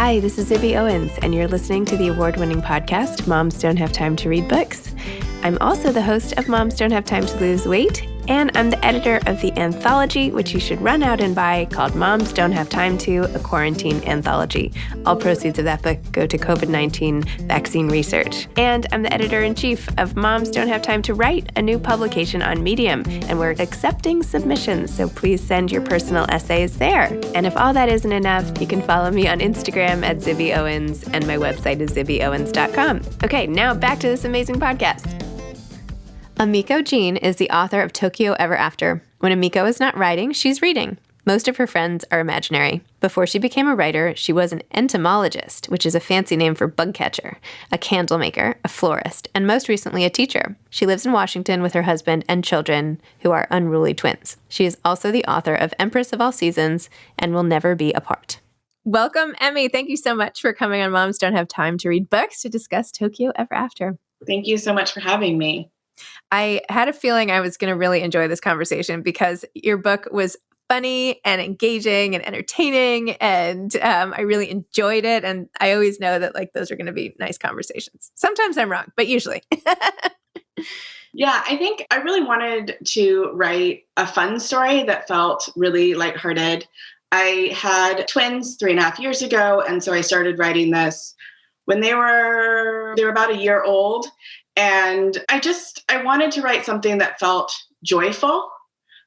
Hi, this is Zibby Owens, and you're listening to the award-winning podcast, Moms Don't Have Time to Read Books. I'm also the host of Moms Don't Have Time to Lose Weight, and I'm the editor of the anthology, which you should run out and buy, called Moms Don't Have Time to, a Quarantine Anthology. All proceeds of that book go to COVID-19 vaccine research. And I'm the editor-in-chief of Moms Don't Have Time to Write, a new publication on Medium, and we're accepting submissions, so please send your personal essays there. And if all that isn't enough, you can follow me on Instagram at Zibby Owens, and my website is zibbyowens.com. Okay, now back to this amazing podcast. Emiko Jean is the author of Tokyo Ever After. When Emiko is not writing, she's reading. Most of her friends are imaginary. Before she became a writer, she was an entomologist, which is a fancy name for bug catcher, a candle maker, a florist, and most recently a teacher. She lives in Washington with her husband and children, who are unruly twins. She is also the author of Empress of All Seasons and Will Never Be Apart. Welcome, Emmy. Thank you so much for coming on Moms Don't Have Time to Read Books to discuss Tokyo Ever After. Thank you so much for having me. I had a feeling I was going to really enjoy this conversation because your book was funny and engaging and entertaining, and I really enjoyed it. And I always know that those are going to be nice conversations. Sometimes I'm wrong, but usually. Yeah, I think I really wanted to write a fun story that felt really lighthearted. I had twins 3.5 years ago, and so I started writing this when they were about a year old. And I wanted to write something that felt joyful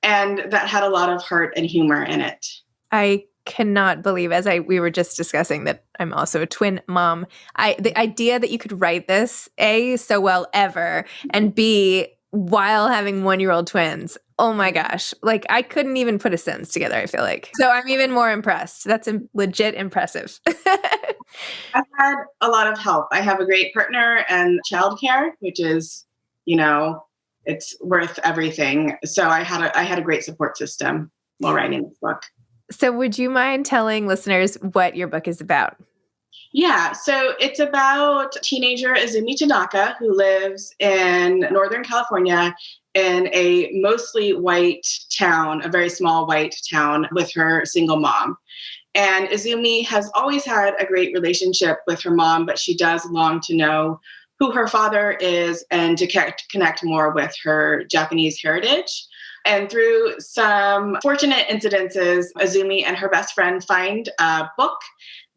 and that had a lot of heart and humor in it. I cannot believe, we were just discussing, that I'm also a twin mom. The idea that you could write this, A, so well ever, and B, while having 1-year-old twins. Oh my gosh. I couldn't even put a sentence together, I feel like. So I'm even more impressed. That's legit impressive. I've had a lot of help. I have a great partner and childcare, which is, it's worth everything. So I had a great support system while writing this book. So would you mind telling listeners what your book is about? Yeah, so it's about teenager Izumi Tanaka, who lives in Northern California in a mostly white town, a very small white town, with her single mom. And Izumi has always had a great relationship with her mom, but she does long to know who her father is and to connect more with her Japanese heritage. And through some fortunate incidences, Izumi and her best friend find a book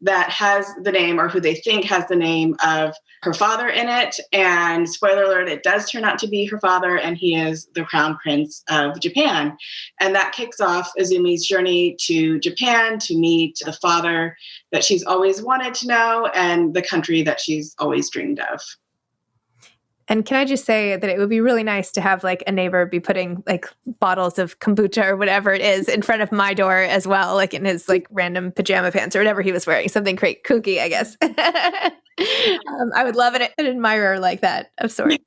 that has the name, or who they think has the name, of her father in it. And spoiler alert, it does turn out to be her father, and he is the Crown Prince of Japan. And that kicks off Izumi's journey to Japan to meet the father that she's always wanted to know and the country that she's always dreamed of. And can I just say that it would be really nice to have a neighbor be putting bottles of kombucha or whatever it is in front of my door as well, in his random pajama pants or whatever he was wearing, something great, kooky, I guess. I would love an admirer like that of sorts.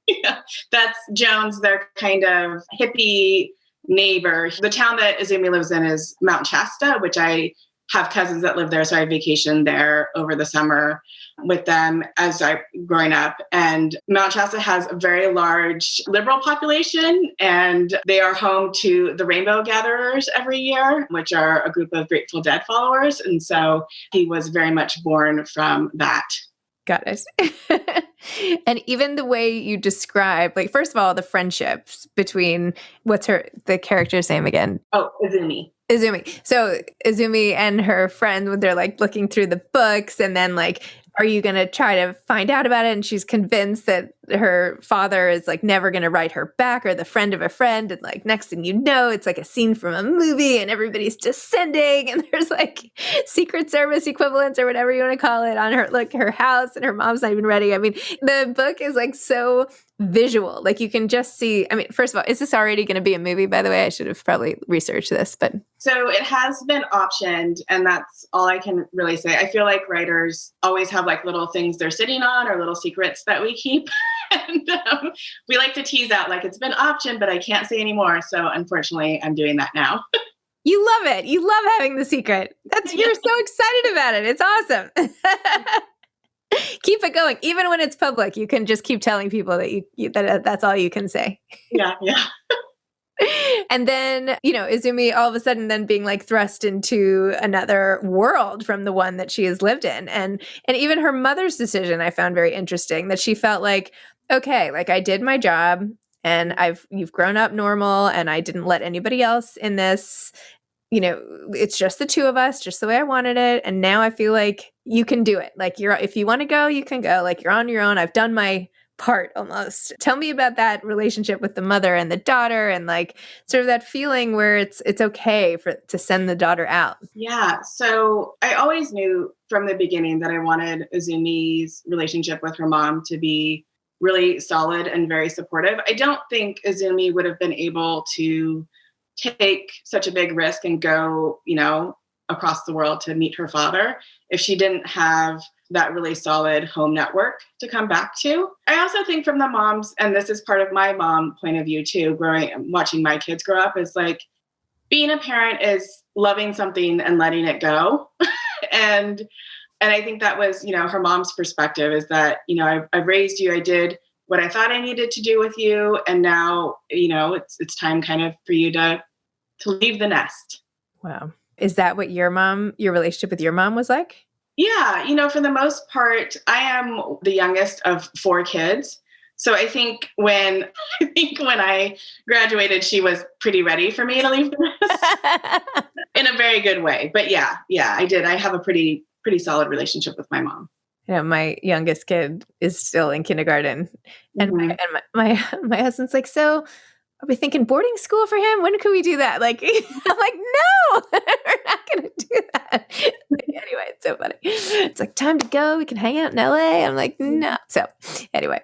Yeah, that's Jones, their kind of hippie neighbor. The town that Izumi lives in is Mount Shasta, which I have cousins that live there, so I vacationed there over the summer with them as I growing up. And Mount Shasta has a very large liberal population, and they are home to the Rainbow Gatherers every year, which are a group of Grateful Dead followers. And so he was very much born from that. Got it. And even the way you describe, first of all, the friendships between, the character's name again? Oh, Izumi. So Izumi and her friend, when they're looking through the books, and then are you going to try to find out about it? And she's convinced that her father is never going to write her back, or the friend of a friend. And next thing you know, it's a scene from a movie and everybody's descending, and there's Secret Service equivalents or whatever you want to call it on her, her house, and her mom's not even ready. I mean, the book is so visual. You can just see, first of all, is this already going to be a movie, by the way? I should have probably researched this, but. So it has been optioned, and that's all I can really say. I feel like writers always have little things they're sitting on, or little secrets that we keep. And we like to tease out it's been optioned, but I can't say anymore. So unfortunately, I'm doing that now. You love it. You love having the secret. You're so excited about it. It's awesome. Keep it going. Even when it's public, you can just keep telling people that that's all you can say. Yeah. And then, Izumi all of a sudden then being like thrust into another world from the one that she has lived in. And even her mother's decision I found very interesting, that she felt like, okay, like I did my job and you've grown up normal and I didn't let anybody else in this. It's just the two of us, just the way I wanted it. And now I feel like you can do it. Like if you want to go, you can go. Like you're on your own. I've done my part almost. Tell me about that relationship with the mother and the daughter, and like sort of that feeling where it's okay to send the daughter out. Yeah. So I always knew from the beginning that I wanted Izumi's relationship with her mom to be really solid and very supportive. I don't think Izumi would have been able to take such a big risk and go, across the world to meet her father if she didn't have that really solid home network to come back to. I also think from the moms, and this is part of my mom point of view too, watching my kids grow up, is like being a parent is loving something and letting it go. and I think that was, her mom's perspective is that, I've raised you, I did what I thought I needed to do with you. And now, it's time kind of for you to leave the nest. Wow. Is that what your relationship with your mom was like? Yeah. For the most part, I am the youngest of 4 kids. So I think when I graduated, she was pretty ready for me to leave the nest in a very good way. But yeah, I did. I have a pretty solid relationship with my mom. My youngest kid is still in kindergarten, and my husband's like, so are we thinking boarding school for him? When can we do that? Like, I'm like, no, we're not going to do that. Anyway, it's so funny. It's like, time to go. We can hang out in LA. I'm like, no. So anyway,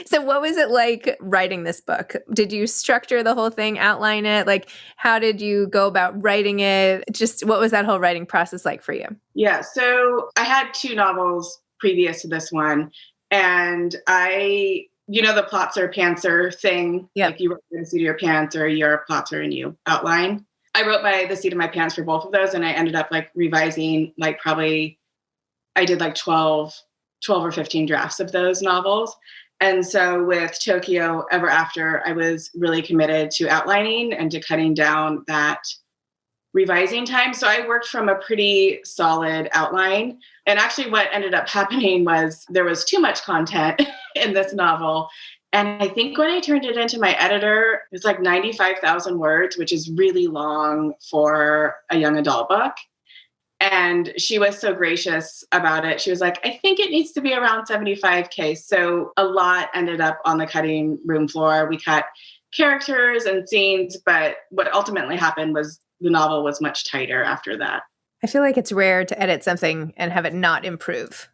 so what was it like writing this book? Did you structure the whole thing, outline it? Like, how did you go about writing it? Just what was that whole writing process like for you? Yeah. So I had 2 novels previous to this one, and the plotzer pantser thing. Yep. Like you write by the seat of your pants, or you're a plotzer and you outline. I wrote by the seat of my pants for both of those, and I ended up like revising I did like 12 or 15 drafts of those novels. And so with Tokyo Ever After, I was really committed to outlining and to cutting down that revising time. So I worked from a pretty solid outline. And actually what ended up happening was there was too much content in this novel. And I think when I turned it into my editor, it was like 95,000 words, which is really long for a young adult book. And she was so gracious about it. She was like, I think it needs to be around 75K. So a lot ended up on the cutting room floor. We cut characters and scenes, but what ultimately happened was the novel was much tighter after that. I feel like it's rare to edit something and have it not improve.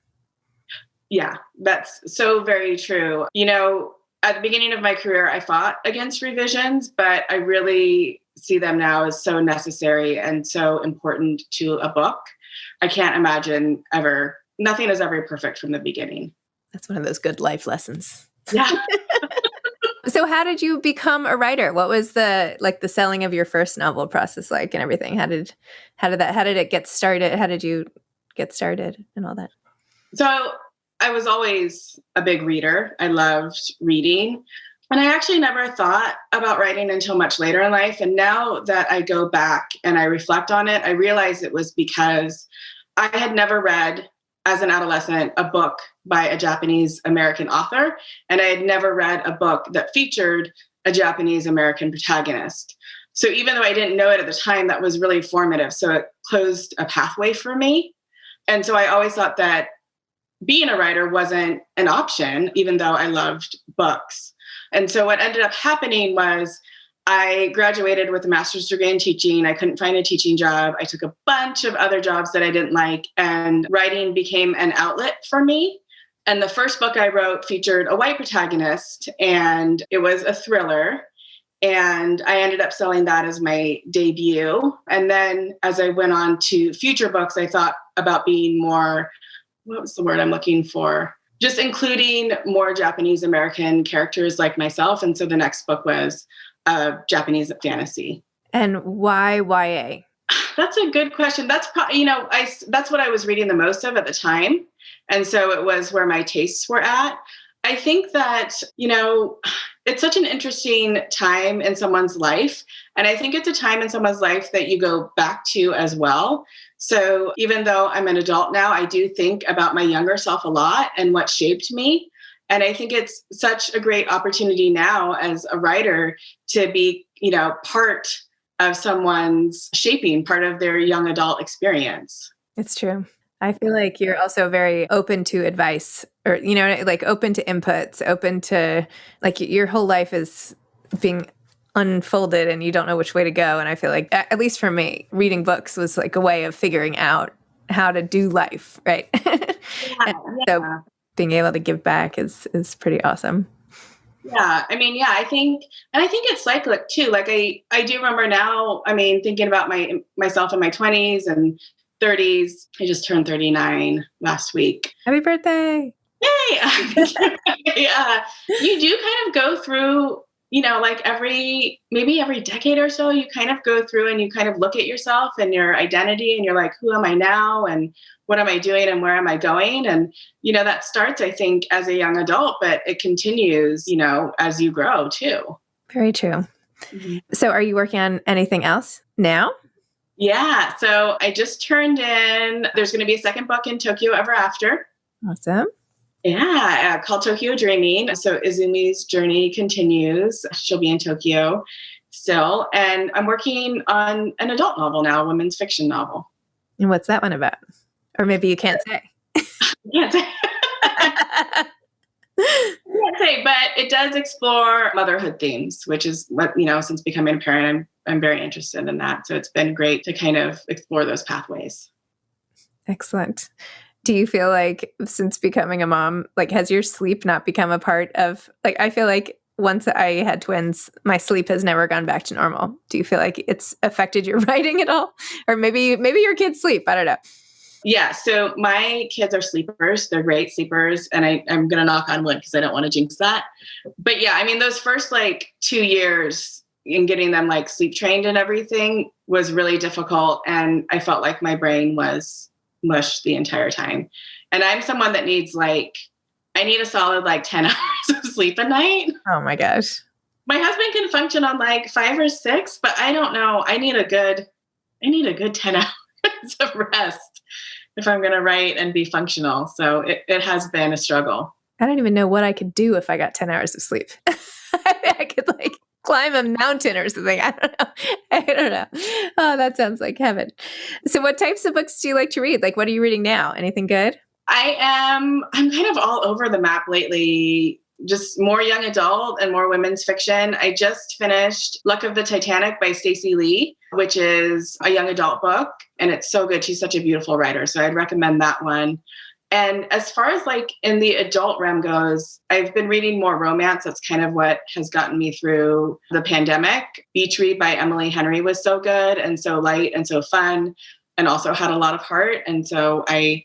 Yeah, that's so very true. At the beginning of my career, I fought against revisions, but I really see them now as so necessary and so important to a book. I can't imagine nothing is ever perfect from the beginning. That's one of those good life lessons. Yeah. So how did you become a writer? What was the selling of your first novel process like and everything? How did it get started? How did you get started and all that? So I was always a big reader. I loved reading. And I actually never thought about writing until much later in life. And now that I go back and I reflect on it, I realize it was because I had never read, as an adolescent, a book by a Japanese American author. And I had never read a book that featured a Japanese American protagonist. So even though I didn't know it at the time, that was really formative. So it closed a pathway for me. And so I always thought that being a writer wasn't an option, even though I loved books. And so what ended up happening was I graduated with a master's degree in teaching. I couldn't find a teaching job. I took a bunch of other jobs that I didn't like, and writing became an outlet for me. And the first book I wrote featured a white protagonist, and it was a thriller. And I ended up selling that as my debut. And then as I went on to future books, I thought about being more, what was the word I'm looking for? Just including more Japanese American characters like myself. And so the next book was Japanese fantasy. And why YA? That's a good question. That's probably, that's what I was reading the most of at the time. And so it was where my tastes were at. I think that, it's such an interesting time in someone's life. And I think it's a time in someone's life that you go back to as well. So even though I'm an adult now, I do think about my younger self a lot and what shaped me. And I think it's such a great opportunity now as a writer to be, part of someone's shaping, part of their young adult experience. It's true. I feel like you're also very open to advice or, like open to inputs, open to like your whole life is being unfolded and you don't know which way to go. And I feel like, at least for me, reading books was like a way of figuring out how to do life. Right. Yeah. So being able to give back is pretty awesome. Yeah. I think it's cyclic too. Like I do remember now, thinking about myself in my 20s and 30s. I just turned 39 last week. Happy birthday. Yay. Yeah. You do kind of go through, like every decade or so, you kind of go through and you kind of look at yourself and your identity and you're like, who am I now? And what am I doing and where am I going? And, that starts, I think, as a young adult, but it continues, as you grow too. Very true. Mm-hmm. So are you working on anything else now? Yeah. So I just turned in, there's going to be a second book in Tokyo Ever After. Awesome. Yeah, called Tokyo Dreaming. So Izumi's journey continues. She'll be in Tokyo still. And I'm working on an adult novel now, a women's fiction novel. And what's that one about? Or maybe you can't say. Can't say. Can't say, but it does explore motherhood themes, which is what, since becoming a parent, I'm very interested in that. So it's been great to kind of explore those pathways. Excellent. Do you feel like since becoming a mom, like has your sleep not become a part of, like, I feel like once I had twins, my sleep has never gone back to normal. Do you feel like it's affected your writing at all? Or maybe your kids sleep. I don't know. Yeah. So my kids are sleepers. They're great sleepers. And I'm going to knock on wood because I don't want to jinx that. But yeah, those first 2 years in getting them sleep trained and everything was really difficult. And I felt like my brain was mush the entire time. And I'm someone that needs I need a solid 10 hours of sleep a night. Oh my gosh. My husband can function on 5 or 6, but I don't know. I need a good 10 hours of rest if I'm going to write and be functional. So it has been a struggle. I don't even know what I could do if I got 10 hours of sleep. I could climb a mountain or something. I don't know. Oh, that sounds like heaven. So what types of books do you like to read? What are you reading now? Anything good? I'm kind of all over the map lately. Just more young adult and more women's fiction. I just finished Luck of the Titanic by Stacey Lee, which is a young adult book. And it's so good. She's such a beautiful writer. So I'd recommend that one. And as far as in the adult realm goes, I've been reading more romance. That's kind of what has gotten me through the pandemic. Beach Read by Emily Henry was so good and so light and so fun and also had a lot of heart. And so I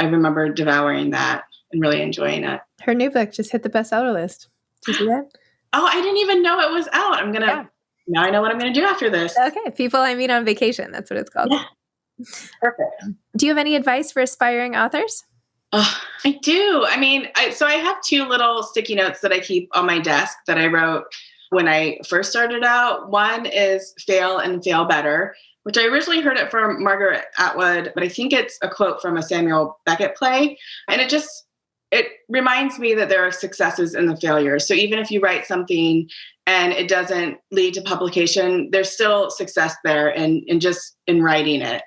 remember devouring that and really enjoying it. Her new book just hit the bestseller list. Did you see that? Oh, I didn't even know it was out. Now I know what I'm going to do after this. Okay. People I Meet on Vacation. That's what it's called. Yeah. Perfect. Do you have any advice for aspiring authors? Oh, I do. I have 2 little sticky notes that I keep on my desk that I wrote when I first started out. One is fail and fail better, which I originally heard it from Margaret Atwood, but I think it's a quote from a Samuel Beckett play. And it reminds me that there are successes in the failures. So even if you write something and it doesn't lead to publication, there's still success there in writing it.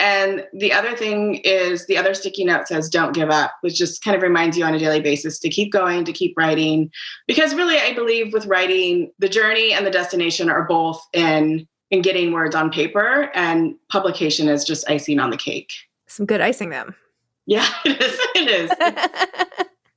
And the other thing is the other sticky note says, don't give up, which just kind of reminds you on a daily basis to keep going, to keep writing. Because really, I believe with writing, the journey and the destination are both in getting words on paper, and publication is just icing on the cake. Some good icing, though. Yeah, it is. It is.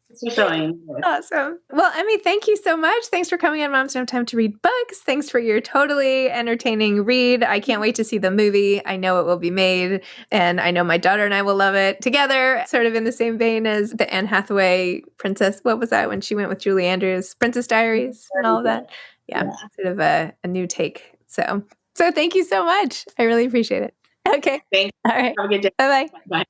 It's fulfilling. Awesome. Well, Emmy, thank you so much. Thanks for coming on Moms Don't Have Time to Read Books. Thanks for your totally entertaining read. I can't wait to see the movie. I know it will be made, and I know my daughter and I will love it together, sort of in the same vein as the Anne Hathaway Princess. What was that when she went with Julie Andrews? Princess Diaries and all of that. Yeah. Sort of a new take. So thank you so much. I really appreciate it. Okay. Thanks. All right. Have a good day. Bye-bye. Bye.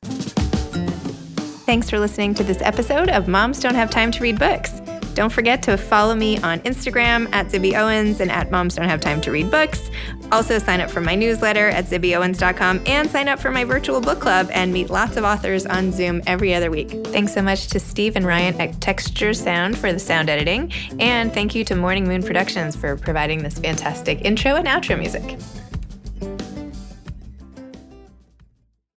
Thanks for listening to this episode of Moms Don't Have Time to Read Books. Don't forget to follow me on Instagram at Zibby Owens and at Moms Don't Have Time to Read Books. Also sign up for my newsletter at zibbyowens.com and sign up for my virtual book club and meet lots of authors on Zoom every other week. Thanks so much to Steve and Ryan at Texture Sound for the sound editing. And thank you to Morning Moon Productions for providing this fantastic intro and outro music.